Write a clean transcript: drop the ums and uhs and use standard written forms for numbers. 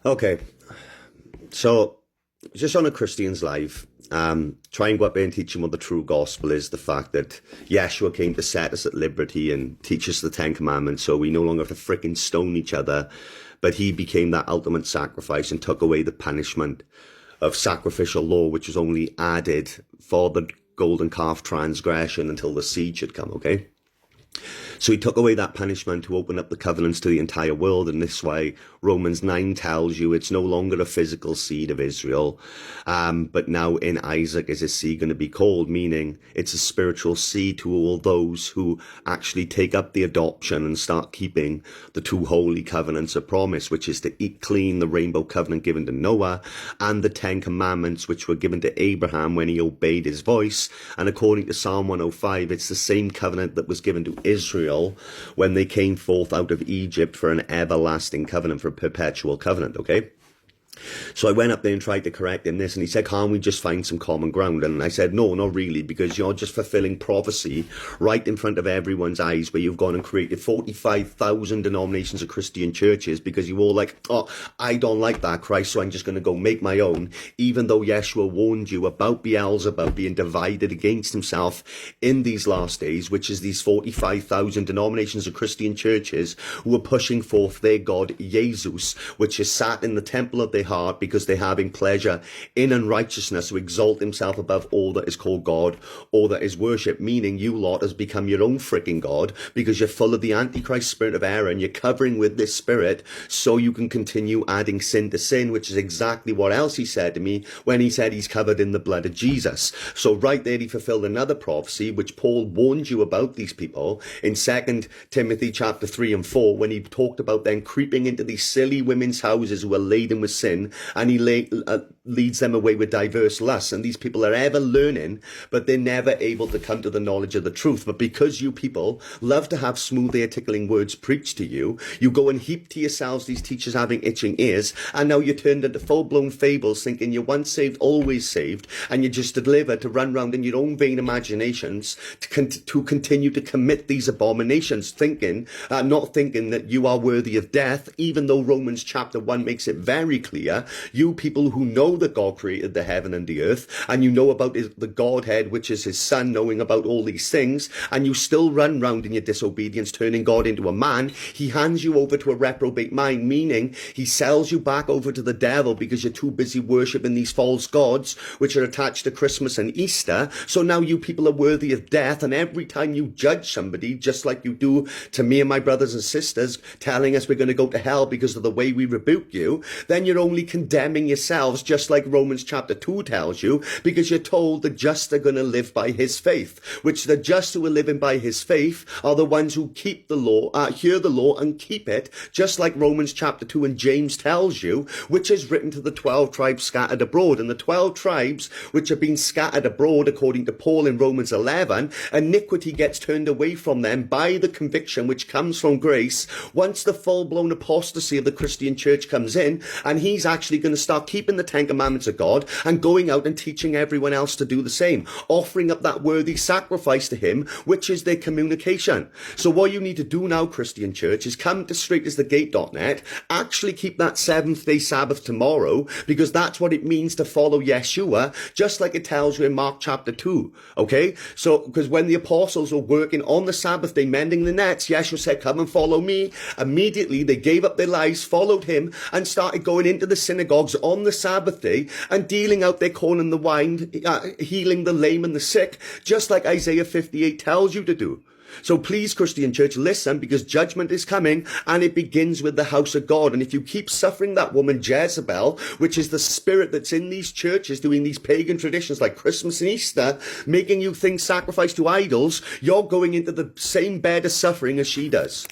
Okay, so just on a Christian's life, try and go up there and teach them what the true gospel is. The fact that Yeshua came to set us at liberty and teach us the Ten Commandments, so we no longer have to fricking stone each other. But he became that ultimate sacrifice and took away the punishment of sacrificial law, which was only added for the golden calf transgression until the seed should come. Okay. So he took away that punishment to open up the covenants to the entire world. And this way, Romans 9 tells you it's no longer a physical seed of Israel, but now in Isaac is his seed going to be called, meaning it's a spiritual seed to all those who actually take up the adoption and start keeping the two holy covenants of promise, which is to eat clean, the rainbow covenant given to Noah, and the Ten Commandments, which were given to Abraham when he obeyed his voice. And according to Psalm 105, it's the same covenant that was given to Israel when they came forth out of Egypt for an everlasting covenant, for a perpetual covenant, okay? So I went up there and tried to correct him this, and he said, can't we just find some common ground? And I said, no, not really, because you're just fulfilling prophecy right in front of everyone's eyes, where you've gone and created 45,000 denominations of Christian churches because you all like, oh, I don't like that Christ, so I'm just going to go make my own, even though Yeshua warned you about Beelzebub being divided against himself in these last days, which is these 45,000 denominations of Christian churches who are pushing forth their God, Jesus, which is sat in the temple of their heart because they're having pleasure in unrighteousness to exalt himself above all that is called God, all that is worship, meaning you lot has become your own freaking God because you're full of the Antichrist spirit of error and you're covering with this spirit so you can continue adding sin to sin, which is exactly what else he said to me when he said he's covered in the blood of Jesus. So right there he fulfilled another prophecy which Paul warned you about these people in 2 Timothy chapter 3 and 4 when he talked about them creeping into these silly women's houses who are laden with sin, and he leads them away with diverse lusts. And these people are ever learning, but they're never able to come to the knowledge of the truth. But because you people love to have smooth air tickling words preached to you, you go and heap to yourselves these teachers having itching ears, and now you're turned into full-blown fables thinking you're once saved, always saved, and you're just delivered to run round in your own vain imaginations to continue to commit these abominations, not thinking that you are worthy of death, even though Romans chapter 1 makes it very clear. You people who know that God created the heaven and the earth, and you know about the Godhead, which is his son, knowing about all these things, and you still run round in your disobedience, turning God into a man, he hands you over to a reprobate mind, meaning he sells you back over to the devil because you're too busy worshipping these false gods, which are attached to Christmas and Easter. So now you people are worthy of death, and every time you judge somebody, just like you do to me and my brothers and sisters, telling us we're going to go to hell because of the way we rebuke you, then you're only condemning yourselves, just like Romans chapter 2 tells you, because you're told the just are going to live by his faith, which the just who are living by his faith are the ones who keep the law, hear the law and keep it, just like Romans chapter 2 and James tells you, which is written to the 12 tribes scattered abroad. And the 12 tribes which have been scattered abroad, according to Paul in Romans 11, iniquity gets turned away from them by the conviction which comes from grace once the full-blown apostasy of the Christian church comes in, and he's actually going to start keeping the Ten Commandments of God and going out and teaching everyone else to do the same, offering up that worthy sacrifice to him, which is their communication. So what you need to do now, Christian church, is come to straightasthegate.net, actually keep that seventh-day Sabbath tomorrow, because that's what it means to follow Yeshua, just like it tells you in Mark chapter 2, okay? So, because when the apostles were working on the Sabbath day, mending the nets, Yeshua said, come and follow me. Immediately, they gave up their lives, followed him, and started going into the synagogues on the Sabbath day and dealing out their corn and the wine, healing the lame and the sick, just like Isaiah 58 tells you to do. So please, Christian church, listen, because judgment is coming, and it begins with the house of God. And if you keep suffering that woman Jezebel, which is the spirit that's in these churches doing these pagan traditions like Christmas and Easter, making you think sacrifice to idols, you're going into the same bed of suffering as she does.